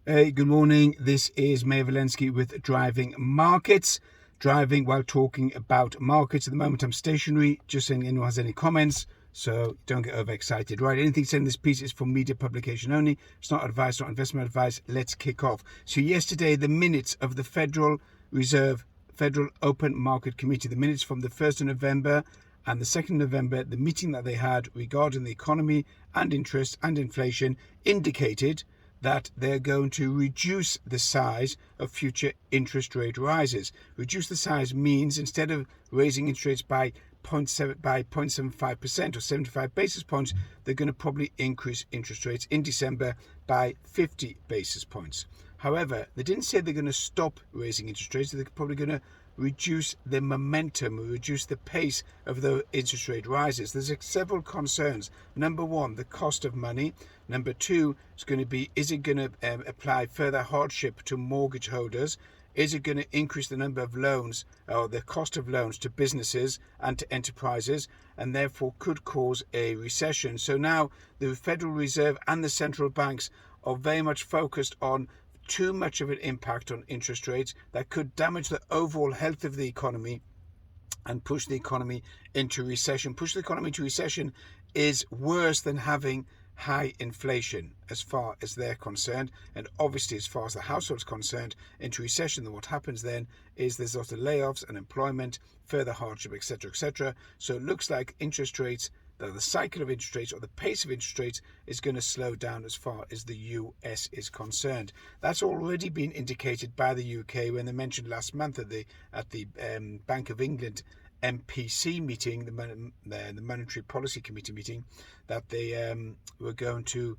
Hey, good morning. This is Mayor Valensky with Driving Markets. Driving while talking about markets. At the moment, I'm stationary, just saying anyone has any comments, so don't get overexcited. Right, anything said in this piece is for media publication only. It's not advice, not investment advice. Let's kick off. So yesterday, the minutes of the Federal Reserve Federal Open Market Committee, the minutes from the 1st of November and the 2nd of November, the meeting that they had regarding the economy and interest and inflation indicated that they're going to reduce the size of future interest rate rises. Reduce the size means instead of raising interest rates by 0.75% or 75 basis points, they're going to probably increase interest rates in December by 50 basis points. However, they didn't say they're going to stop raising interest rates. They're probably going to reduce the momentum, reduce the pace of the interest rate rises. There's several concerns. Number one, the cost of money. Number two, it's going to be, is it going to apply further hardship to mortgage holders? Is it going to increase the number of loans or the cost of loans to businesses and to enterprises, and therefore could cause a recession? So now the Federal Reserve and the central banks are very much focused on too much of an impact on interest rates that could damage the overall health of the economy and push the economy into recession. Push the economy into recession is worse than having high inflation as far as they're concerned, and obviously as far as the household's concerned, into recession. Then what happens then is there's lots of layoffs, unemployment, further hardship, etc. So it looks like interest rates, the cycle of interest rates or the pace of interest rates is going to slow down as far as the US is concerned. That's already been indicated by the UK when they mentioned last month at the Bank of England MPC meeting, the Monetary Policy Committee meeting, that they were going to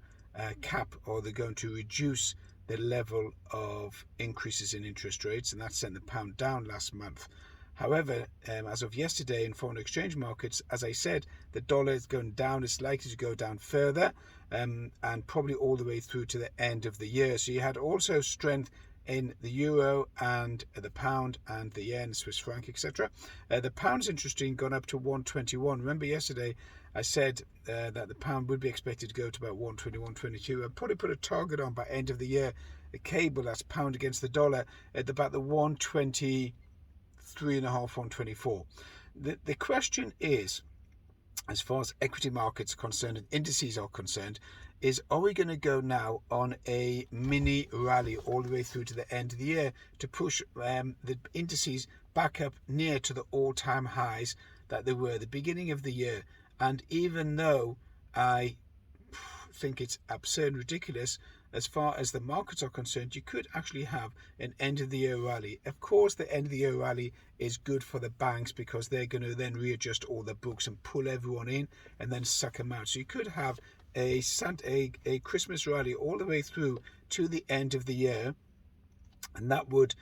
cap, or they're going to reduce the level of increases in interest rates, and that sent the pound down last month. However, as of yesterday in foreign exchange markets, as I said, the dollar is going down. It's likely to go down further, and probably all the way through to the end of the year. So you had also strength in the euro and the pound and the yen, Swiss franc, etc. The pound's interesting, gone up to 121. Remember yesterday I said that the pound would be expected to go to about 120, 122. I'd probably put a target on by end of the year, a cable that's pound against the dollar at about the 120. 3.5, 124. The question is, as far as equity markets are concerned and indices are concerned, is are we going to go now on a mini rally all the way through to the end of the year to push the indices back up near to the all-time highs that they were at the beginning of the year? And even though I think it's absurd and ridiculous, as far as the markets are concerned, you could actually have an end of the year rally. Of course, the end of the year rally is good for the banks because they're going to then readjust all the books and pull everyone in and then suck them out. So you could have a Christmas rally all the way through to the end of the year, and that would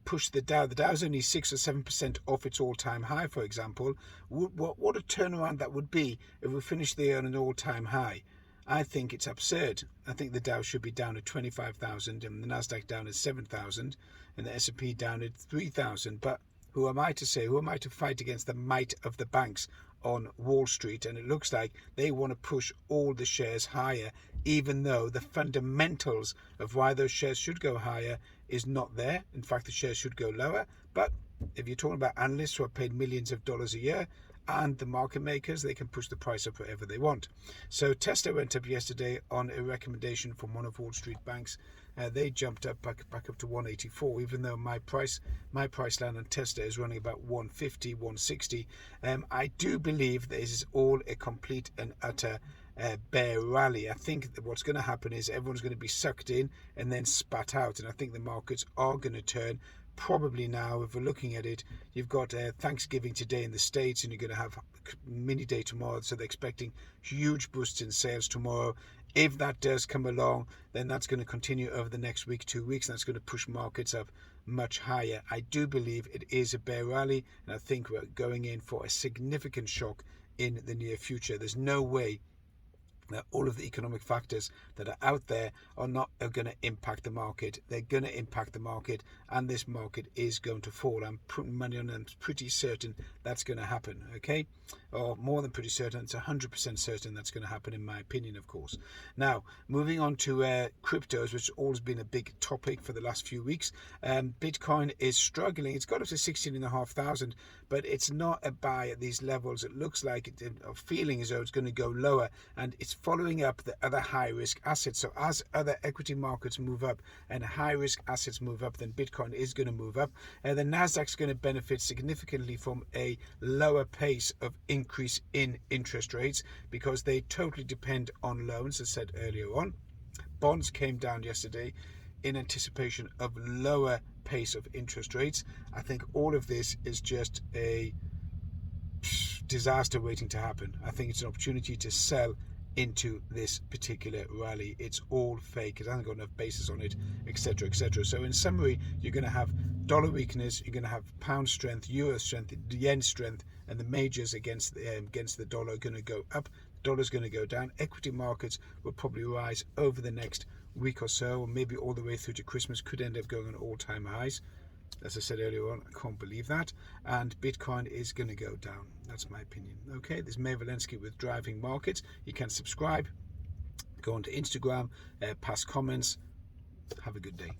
push the Dow. The Dow's only 6 or 7% off its all-time high, for example. What a turnaround that would be if we finished the year on an all-time high. I think it's absurd. I think the Dow should be down at 25,000 and the Nasdaq down at 7,000 and the S&P down at 3,000. But who am I to say? Who am I to fight against the might of the banks on Wall Street? And it looks like they want to push all the shares higher, even though the fundamentals of why those shares should go higher is not there. In fact, the shares should go lower. But if you're talking about analysts who are paid millions of dollars a year, and the market makers, they can push the price up whatever they want. So Tesla went up yesterday on a recommendation from one of Wall Street banks. They jumped up back up to 184, even though my price line on Tesla is running about 150, 160. I do believe this is all a complete and utter bear rally. I think that what's going to happen is everyone's going to be sucked in and then spat out, and I think the markets are going to turn. Probably now, if we're looking at it, you've got Thanksgiving today in the States, and you're going to have mini day tomorrow, so they're expecting huge boosts in sales tomorrow. If that does come along, then that's going to continue over the next week, 2 weeks, and that's going to push markets up much higher. I do believe it is a bear rally, and I think we're going in for a significant shock in the near future. There's no way Now, all of the economic factors that are out there are going to impact the market. They're going to impact the market, and this market is going to fall. I'm putting money on, and I'm pretty certain that's going to happen. Okay, or more than pretty certain. It's 100% certain that's going to happen, in my opinion, of course. Now, moving on to cryptos, which has always been a big topic for the last few weeks. Bitcoin is struggling. It's got up to 16,500, but it's not a buy at these levels. It looks like a feeling as though it's going to go lower, and it's following up the other high risk assets. So as other equity markets move up and high risk assets move up, then Bitcoin is going to move up. The Nasdaq's going to benefit significantly from a lower pace of increase in interest rates because they totally depend on loans, as said earlier on. Bonds came down yesterday in anticipation of lower pace of interest rates. I think all of this is just a disaster waiting to happen. I think it's an opportunity to sell into this particular rally. It's all fake. It hasn't got enough basis on it, etc., etc. So in summary, you're going to have dollar weakness, you're going to have pound strength, euro strength, yen strength, and the majors against the dollar are going to go up. The dollar's going to go down. Equity markets will probably rise over the next week or so, or maybe all the way through to Christmas. Could end up going on all-time highs. As I said earlier on, I can't believe that. And Bitcoin is going to go down. That's my opinion. Okay, this is May Valensky with Driving Markets. You can subscribe, go onto Instagram, pass comments. Have a good day.